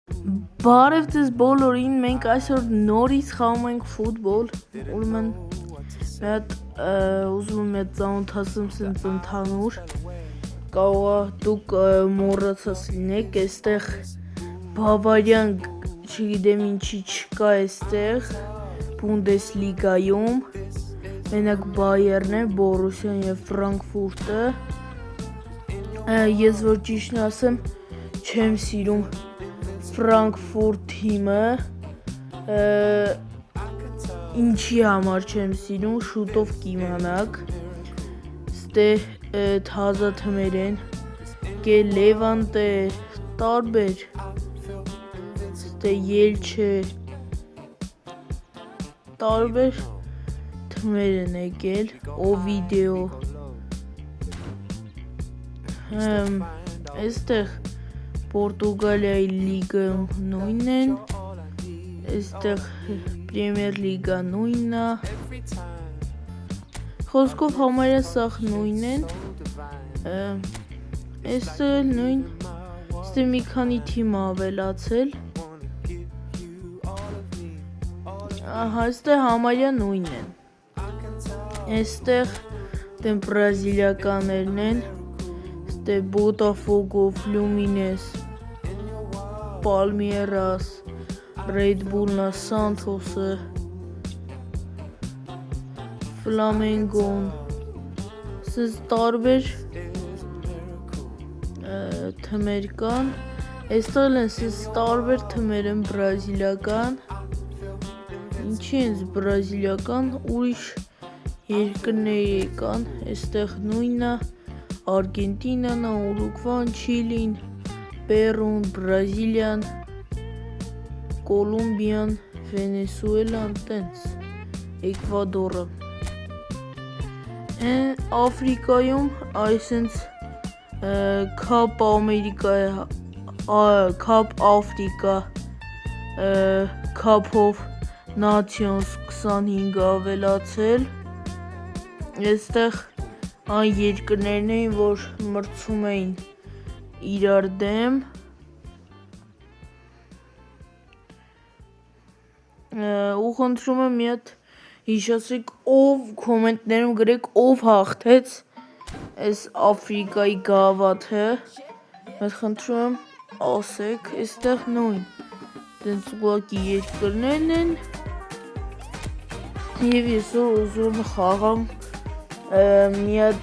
Բարև ձեզ բոլորին, մենք այսօր նորից խաղում ենք ֆուտբոլ, ուրեմն մի հատ ուզում եմ ծանոթացնեմ սենց ընդհանուր, կարող է դուք մոռացած լինեք, այստեղ Բավարիան չգիտեմ ինչի չկա այստեղ, Բունդեսլիգայում, մենակ Բայերն է, Բորուսիան և Ֆրանկֆուրտը, ես որ ճիշտն ասեմ, չեմ սիրում Ֆրանկֆուրտ թիմը, ինչի համար չեմ սիրում, շուտով կիմանաք, ստե թազա թմեր են, կե Լևանտե, տարբեր, ստե Ելչե, տարբեր թմեր են եկել, Օվիդեո, այստեղ Պորտուգալիայի լիգայում նույնն են, այստեղ Պրեմիեր լիգա նույնն է, խոսքով համարյա սաղ նույնն են, այստեղ նույն, այստեղ մի քանի թիմ ավելացել, այստեղ համարյա նույնն են, այստեղ դեմ բրազիլիականներն են, այստեղ Բոտաֆոգո, Ֆլումինես, Պալմիերաս, Ռեդ Բուլնա, Սանթոսը, Ֆլամենգոն, սենց տարբեր թմեր կան, այստեղ են սենց տարբեր թմեր են բրազիլիական, ինչի են բրազիլիական, ուրիշ երկրների կան, այստեղ նույնն է, Արգենտինան, Ուրուգվան, Չիլին, Պերուն, Բրազիլիան, Կոլումբիան, Վենեսուելան, տենց, Էկվադորը, Աֆրիկայում այսենց Քապ Ամերիկա, Քապ Աֆրիկա, Cup of Nations 25 ավելացել, այստեղ այն երկրներն էին, որ մրցում էին իրար դեմ, ու խնդրում եմ մի հատ հիշեցրեք, ով կոմենտներում գրեք, ով հաղթեց այս Աֆրիկայի գավաթը, մեզ խնդրում եմ ասեք, այստեղ նույն, դենց ուղղակի երկրներն են, և ես ուզում խաղամ մի հատ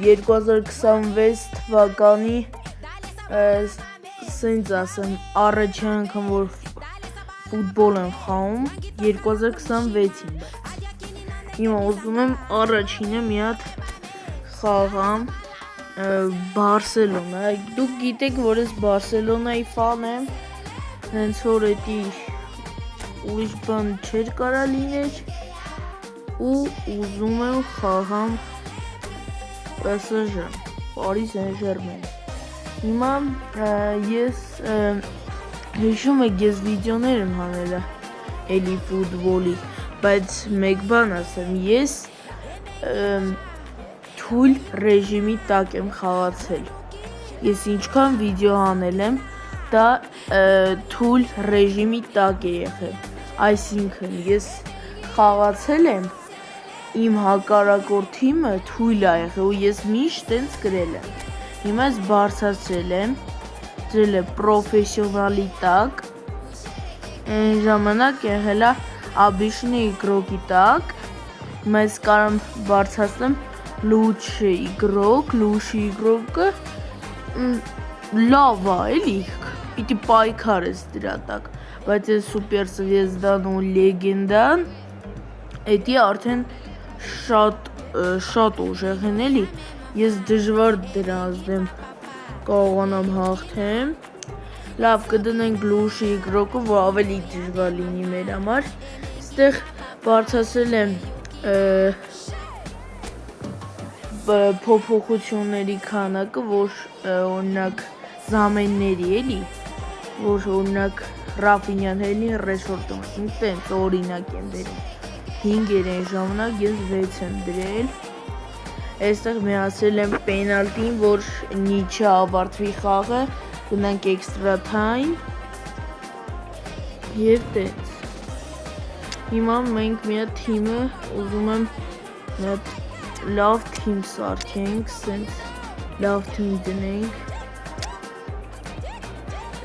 2026 թվականի սենց ասեմ առաջին անգամ որ ֆուտբոլ եմ խաղում 2026-ին հիմա ուզում եմ առաջինը մի հատ խաղամ Բարսելոնա, դուք գիտեք որ ես Բարսելոնայի ֆան եմ, հենց որ էդի ուրիշ բան չեր կարա լիներ ու ուզում եմ խաղամ PSG, Paris Saint-Germain, հիմա ես հիշում եք ես վիդեոներ եմ հանել էլի ֆուտբոլի, բայց մեկ բան ասեմ, ես թույլ ռեժիմի տակ եմ խաղացել, ես ինչքան վիդեո հանել եմ, դա թույլ ռեժիմի տակ է եղել, այսինքն ես խաղացել եմ, իմ հակառակորդ թիմը թույլ է եղել ու ես միշտ տենց գրել եմ, հիմա ես բարձրացրել եմ, դրել է պրոֆեսիոնալի տակ, այն ժամանակ եղել է обычный игроքի տակ, հիմա ես կարամ բարձրացնեմ լուչի իգրոկը լավ է էլի, պիտի պայքարես դրա տակ, բայց ես սուպեր զվեզդան ու լեգենդան, էդի արդեն շատ ուժեղ են էլի, ես դժվար դրանց դեմ կարողանամ հաղթեմ, լավ կդնենք լուշի իգրոկը, որ ավելի դժվար լինի մեր համար, ստեղ բարձրացրել եմ փոփոխությունների քանակը, որ օրինակ զամենների էլի, որ օրինակ Ռաֆինյան էլի ռեշորտում, տենց օրինակ եմ բերում, 5 էր այն ժամանակ, ես 6 եմ դրել, այստեղ միացրել եմ պենալտին, որ նիչը ավարտվի խաղը, գնանք extra time, Եվ տենց։ Հիմա մենք մի հատ թիմը ուզում եմ մի հատ լավ թիմ սարքենք, սենց լավ թիմ դնենք։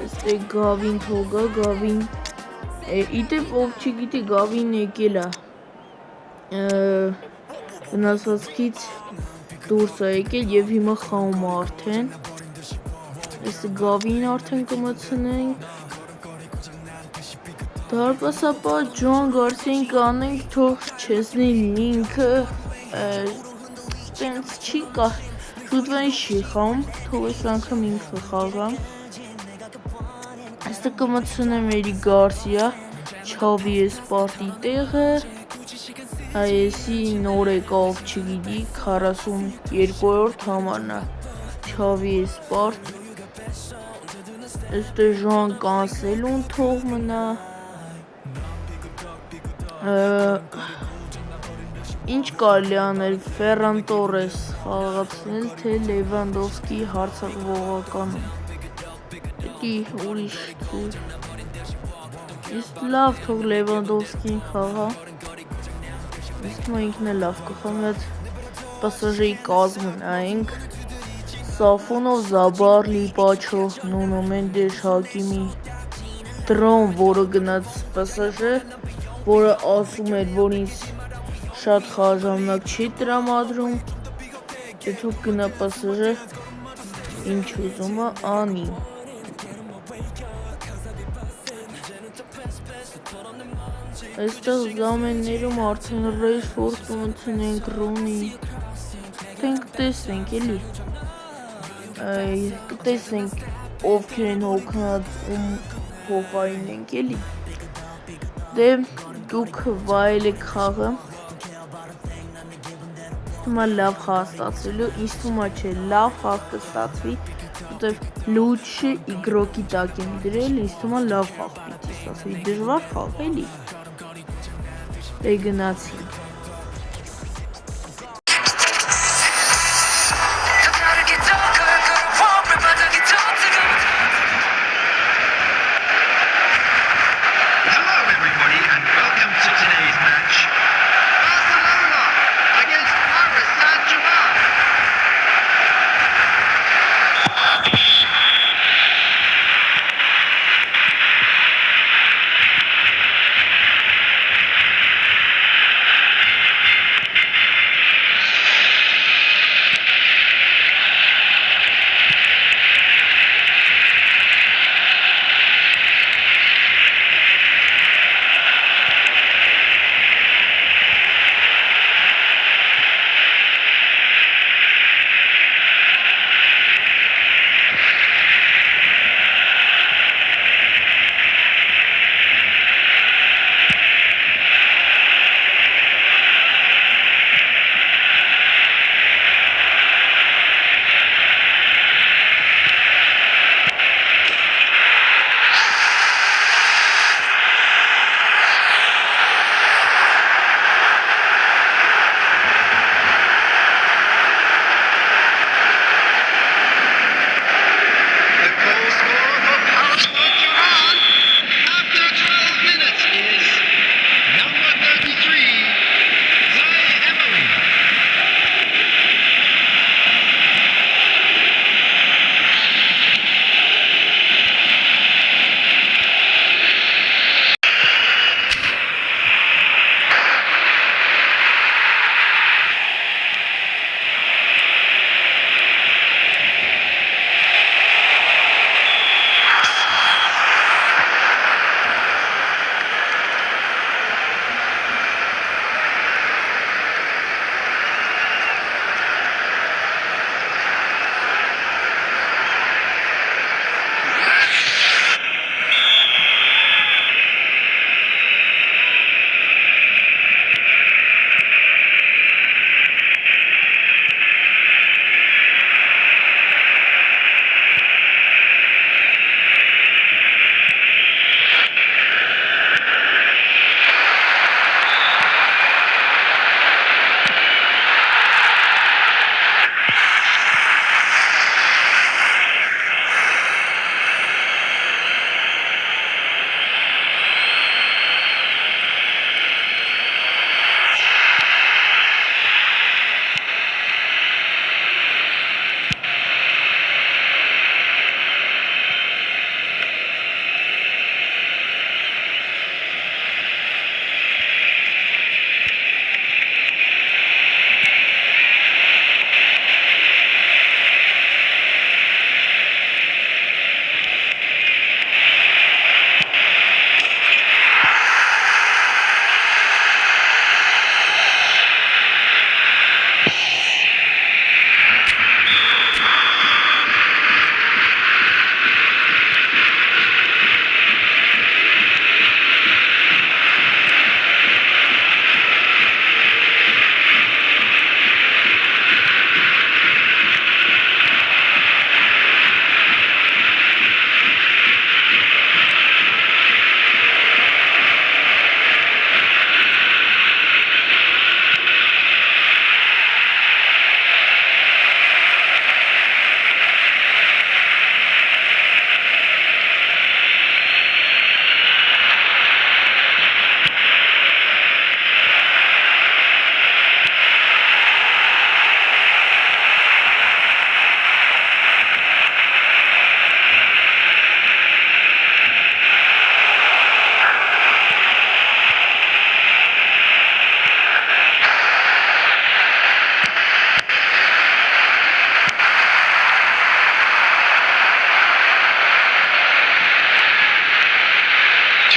Այստեղ Գավին թողա, Գավին իդեպ ով չգիտի Գավին եկել է վնասվածքից դուրս է եկել եւ հիմա խաղում է արդեն։ Այստեղ Գավին արդեն կմցնենք։ Դարպասապատ Ջոան Գարսիային կանենք, թող չեսնի լինքը, տենց չի կա, շուտվեն չի խաղում, թող այս անգամ ինքը խաղա։ Այստեղ կմցնեմ էրի Գարսիա, Չավի Սպարտի տեղը, այսի նոր եկավ չգիտի, 42-րդ համարն է, Չավի Սպարտ, այստեղ Ժան Կանսելուն թող մնա, ինչ կարելի անել Ֆերան Տորես խաղացնել, թե Լևանդովսկի հարցակվողականում, պետի ուրիշ թույլ, իսկ լավ թող Լևանդովսկին խաղա, իսկ մա ինքն է լավ կխաղաց, պասաժեի կազմը նայենք, Սաֆոնով, Զաբար, Լիպաչո, Նունո Մենդեշ, Հակիմի, Դրոն, որը գնաց պասաժը, որը ասում էր, որ ինձ շատ խաղաժամանակ չի տրամադրում, թե թող գնա պասաժը, ինչ ուզում է անի։ Այստեղ զամեններում արդեն Ռեշֆորդ կմցնենք, Ռունի, թենք տեսնենք էլի, կտեսնենք ովքեր են հոգնած ում փոխարինենք էլի, դե դուք վայելեք խաղը, Իստումա լավ խաղ ստացվելու, իստումա չէ, լավ խաղ կստացվի, որտև լուչը իգրոկի տակ եմ դրել, իստումա լավ խաղ պիտի ստացվի, դժվար խաղ էլի, դե գնացի։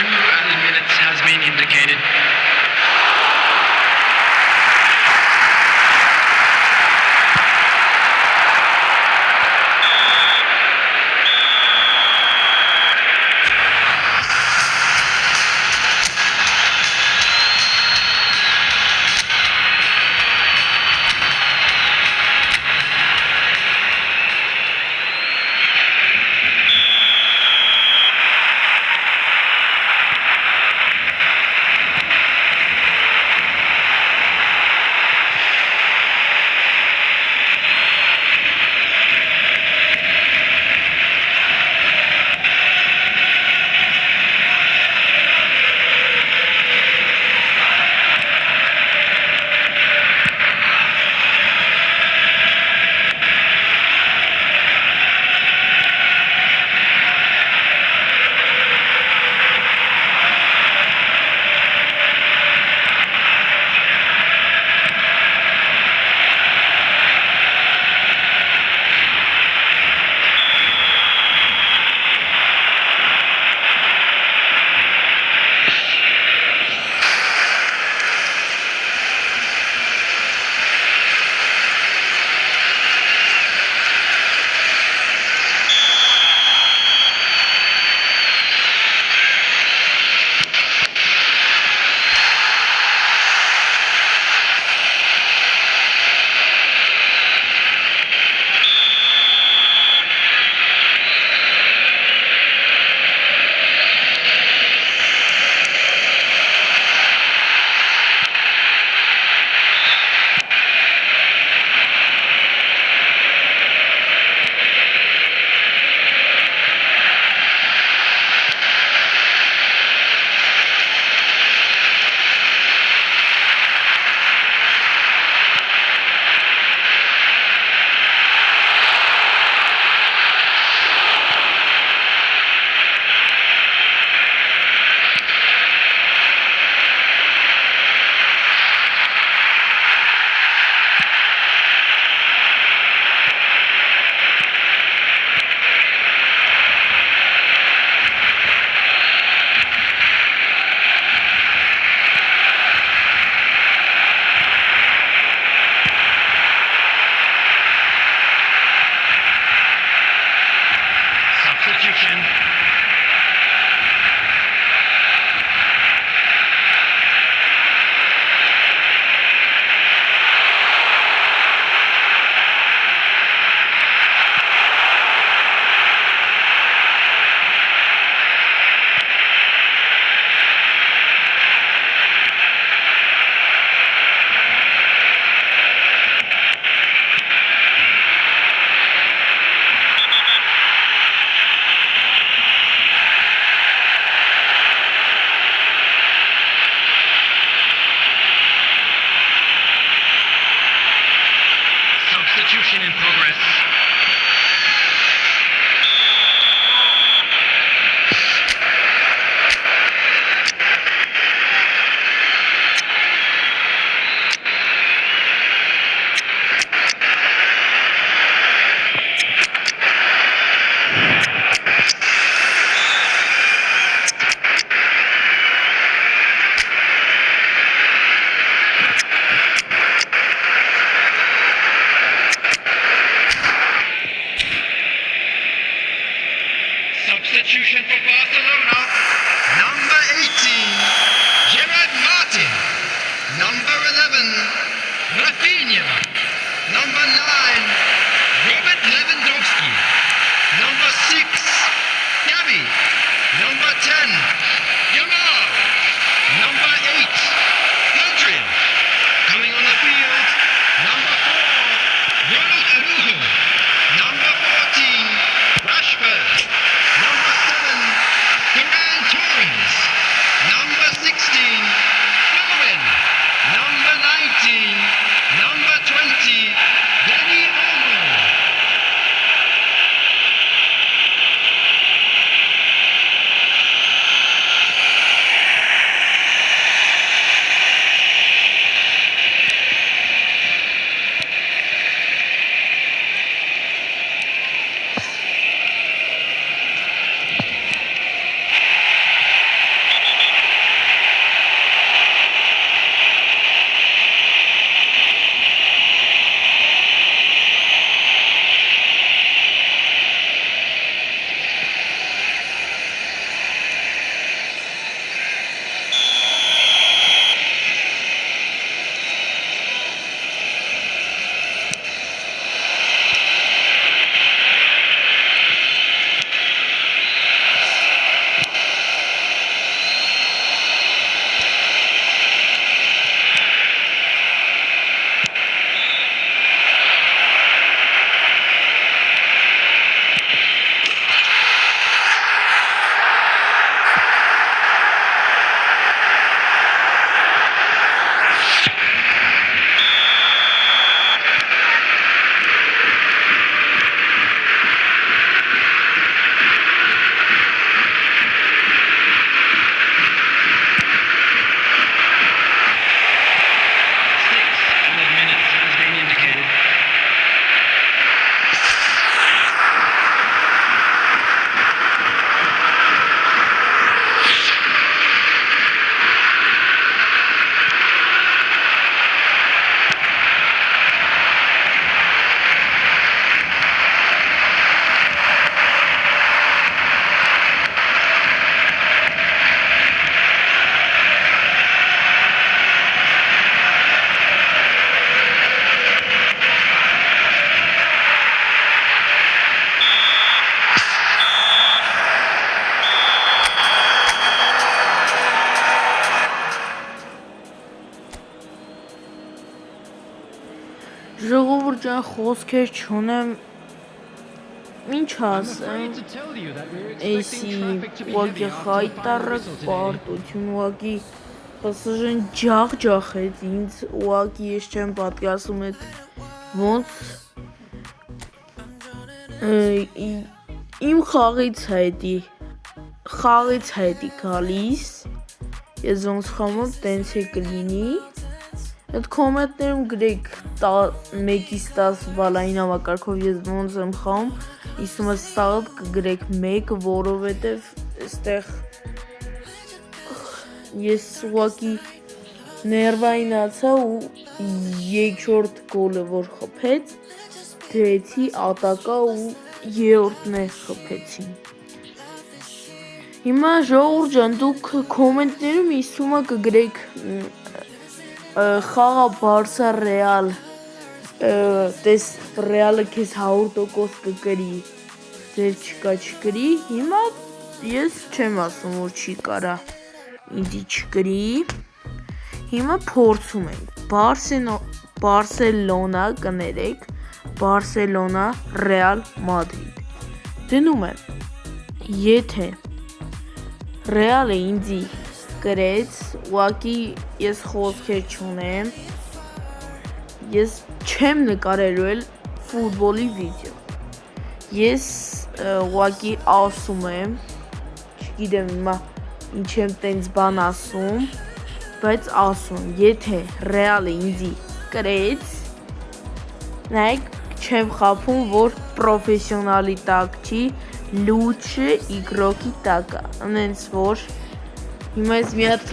added minutes has been indicated. ջան, խոսքեր չունեմ, ինչ ասեմ, էսի ուղղակի խայտարը պարտություն, ուղղակի պսժն ջախ-ջախեց ինձ, ուղղակի ես չեմ պատկասում էդ ոնց իմ խաղից հետի գալիս, ես ոնց խամում տենց է կլինի, այդ կոմենտներում գրեք 1-ից 10 բալային համակարգով ես ոնց եմ խաղում, իսում ես ստաղդ կգրեք 1, որովհետև այստեղ ես ուղղակի ներվայնացա ու երկրորդ գոլը որ խփեց, դրեցի ատակա ու երրորդն է խփեցին։ Հիմա ժողովուրդ ջան, դուք կոմենտներում իսումը կգրեք խաղա Բարսա Ռեալ, տես Ռեալը քեզ 100% կկրի, ձեր չկրի, հիմա ես չեմ ասում որ չի կարա ինձի չկրի, հիմա փորձում ենք, Բարսելոնա կներեք, Բարսելոնա Ռեալ Մադրիդ, դնում եմ, եթե Ռեալը ինձի կրեց, ուղղակի ես խոսքեր չունեմ, ես չեմ նկարելու էլ ֆուտբոլի վիդեո, ես ուղղակի ասում եմ, չգիտեմ հիմա ինչ եմ տենց բան ասում, բայց ասում, եթե Ռեալը ինձի կրեց, նայեք չեմ խափում, որ պրոֆեսիոնալի տակ չի, լուչը իգրոկի տակա, անենց որ հիմա ես մի հատ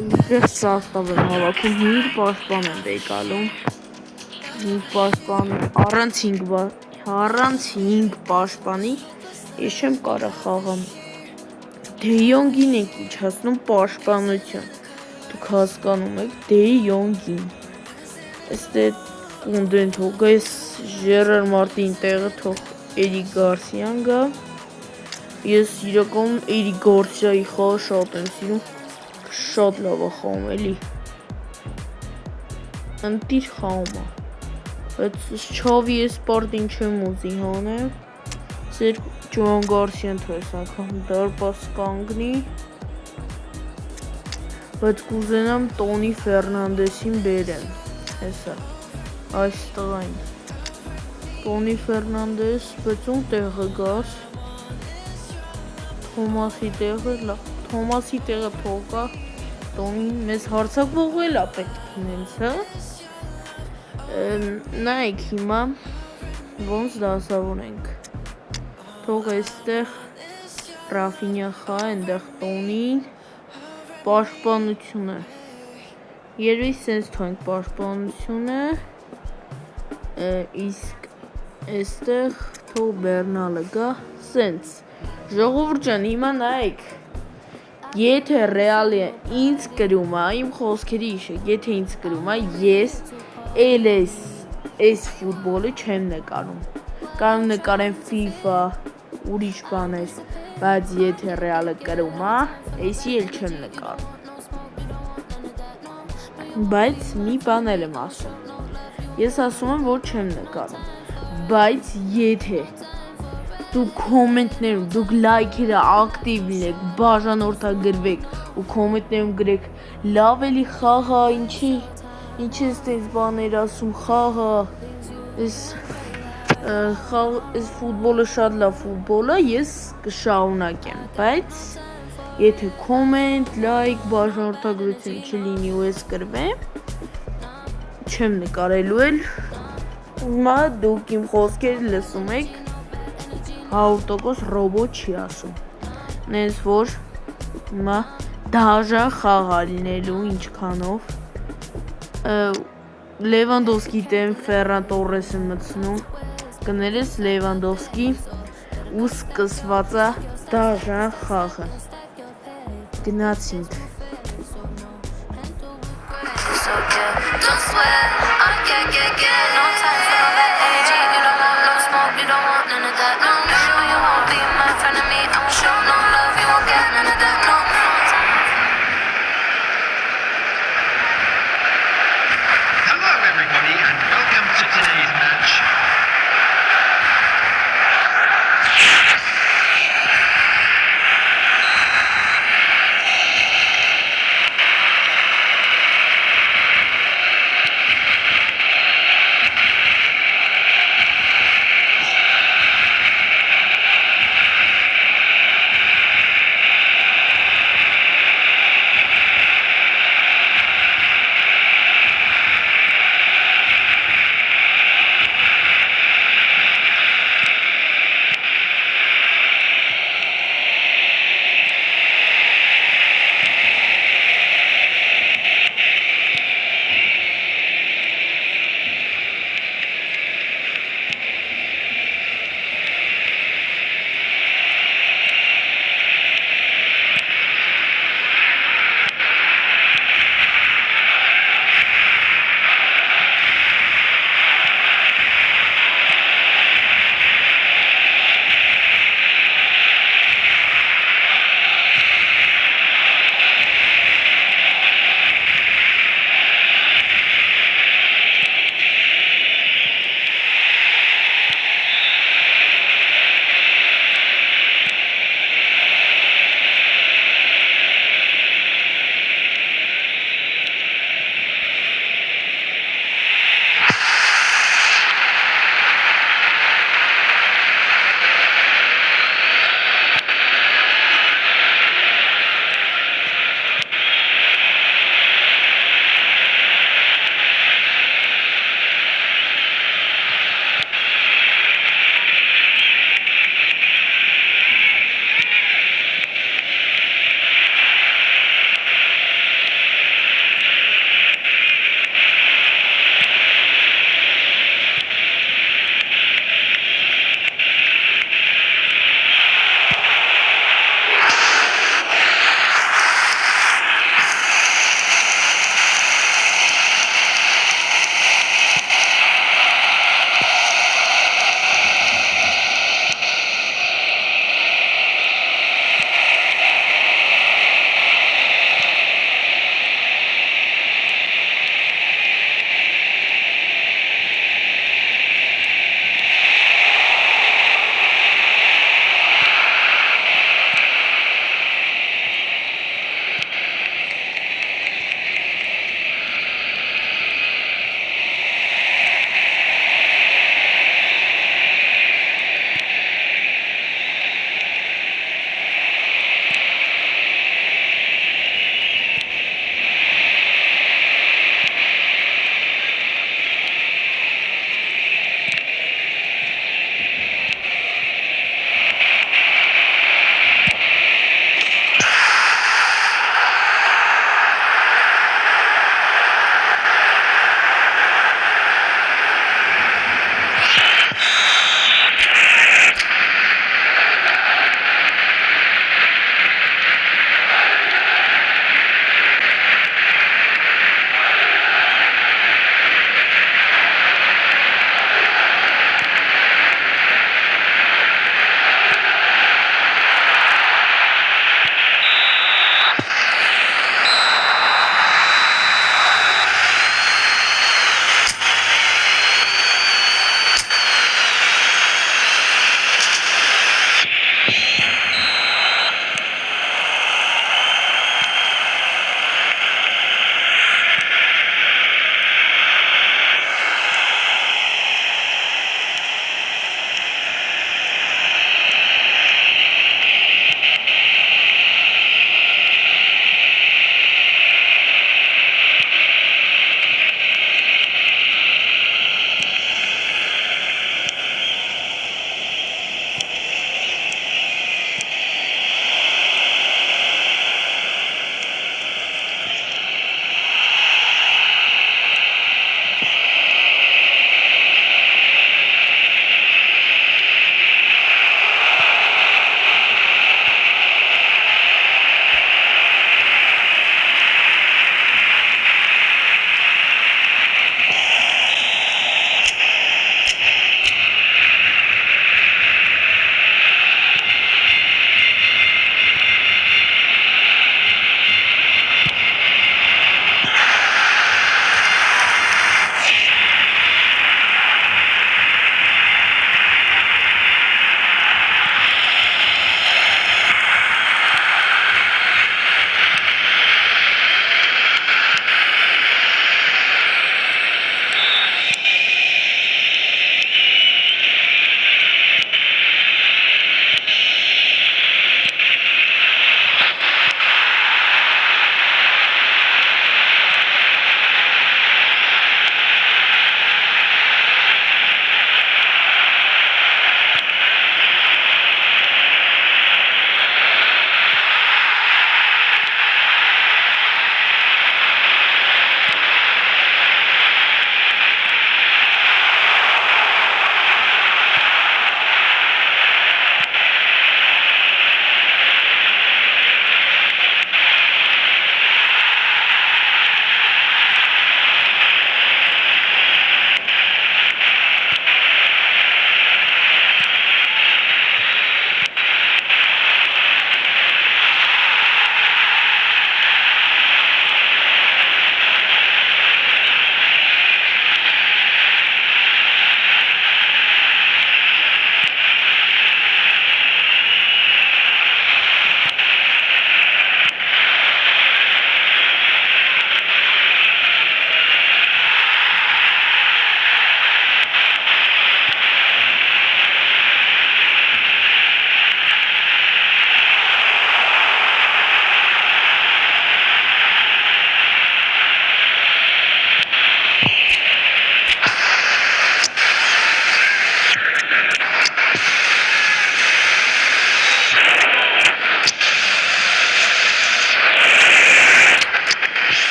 ուղեղ սաստավ եմ հավաքում, 5 պաշպան եմ բեկալում, 5 պաշպան, առանց 5 պաշպանի, ես չեմ կարա խաղամ, Դեյոնգին եք ինչ հասնում պաշպանություն, դուք հասկանում եք Դեյոնգին, էստե կունդեն թող ես Ժերար Մարտին տեղը թող Էրիկ Գարսիան գա, ես իրական Էրիկ Գարսիայի խաղը շատ եմ սիրում, շատ լավ է խաղում էլի, ընտիր խաղում է, բայց չավի ես պարտին չեմ ուզի հանեմ, ձեր Ջոան Գարսիան թող ես անգամ դարպաս կանգնի, բայց կուզենամ Տոնի Ֆերնանդեսին բերեմ, հեսա, այս տղային, Տոնի Ֆերնանդես, բայց ում տեղը գաս, Թոմասի տեղը թողկա, Տոնին մեզ հարցակվող էլ է պետք ինենց, հա, նայեք հիմա, ոնց դասավորենք, թող էստեղ Ռաֆինյա խա, ենտեղ Տոնին, պաշպանությունը, երվի սենց թոենք պաշպանությունը, իսկ էստեղ թող Բերնալը գա, սենց, ժողովուրդ ջան, հիմա նայեք, եթե Ռեալը ինձ կրում է, իմ խոսքերի իշեք, եթե ինձ կրում է, ես էլ այս ֆուտբոլը չեմ նկարում, կարող նկարեմ FIFA, ուրիշ բաներ, բայց եթե Ռեալը կրում է, էսի էլ չեմ նկարում, բայց մի բան էլ եմ ասում, ես ասում եմ, որ չեմ նկարում, բայց եթե դուք կոմենտներում, դուք լայքերը ակտիվ լինեք, բաժանորդագրվեք ու կոմենտներում գրեք լավ էլի խաղա, ինչ ես տես բաներ ասում խաղա, այս ֆուտբոլը շատ լավ ֆուտբոլ է, ես կշարունակեմ, բայց եթե կոմենտ, լայք, բաժանորդագրություն չլինի ու ես կրվեմ, չեմ նկարելու էլ, հիմա դուք իմ խոսքերը լսում եք, 100% ռոբոտ չի ասում, նենց որ հիմա դաժան խաղ լինելու ինչքանով, Լևանդովսկի դեմ Ֆերրան Տորրեսը մտցնում, կներես Լևանդովսկի ու սկսված է դաժան խաղը, գնացինք, Hello everybody and welcome to today's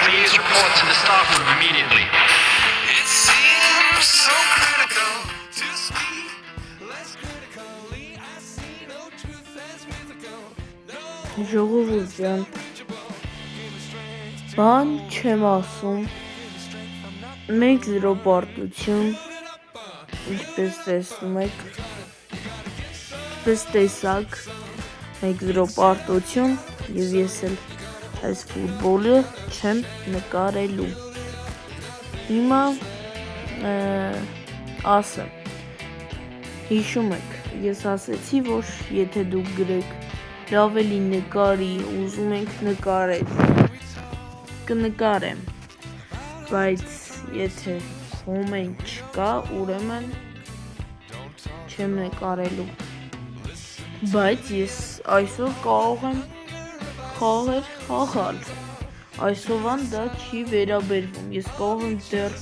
Please report to the staff room immediately. It seems so critical to speak less critically. I see no truth as mythical. Ժողովուրդ ջան, բան չեմ ասում, մեկ զրո պարտություն, ինչպես տեսնում եք, ինչպես տեսակ, մեկ զրո պարտություն և ես էլ այս ֆուտբոլը չեմ նկարելու։ Հիմա ասեմ, հիշում եք, ես ասեցի, որ եթե դուք գրեք լավ էլի նկարի, ուզում ենք նկարել, կնկարեմ, բայց եթե կոմենտ չկա, ուրեմն չեմ նկարելու, բայց ես այսօր կարող եմ խաղեր խաղալ, այսօրվան դա չի վերաբերվում, ես կարող եմ դեռ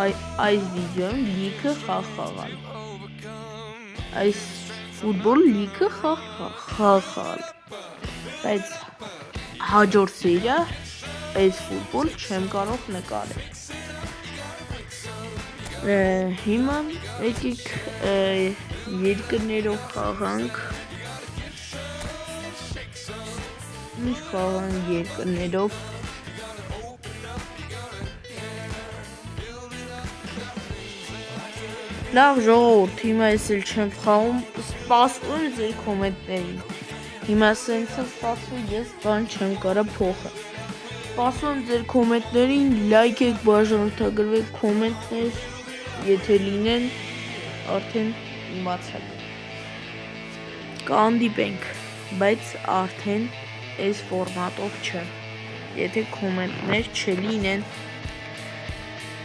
այս վիդեոյում լիքը խաղ խաղալ, այս ֆուտբոլ լիքը խաղ խաղալ, բայց հաջորդ սերիա այս ֆուտբոլ չեմ կարող նկարել։ Հիմա եկեք երկրներով խաղանք, ինչ խաղանք երկրներով, լավ ժողովուրդ, հիմա ես էլ չեմ խաղում, սպասում եմ ձեր կոմենտներին, հիմա սենց եմ սպասում, ես բան չեմ կարա փոխել, սպասում եմ ձեր կոմենտներին, լայք եք, բաժանորդագրվեք կոմենտներ, եթե լինեն, արդեն իմացեք, կհանդիպենք, բայց արդեն այս ֆորմատով չէ, եթե կոմենտներ չլինեն,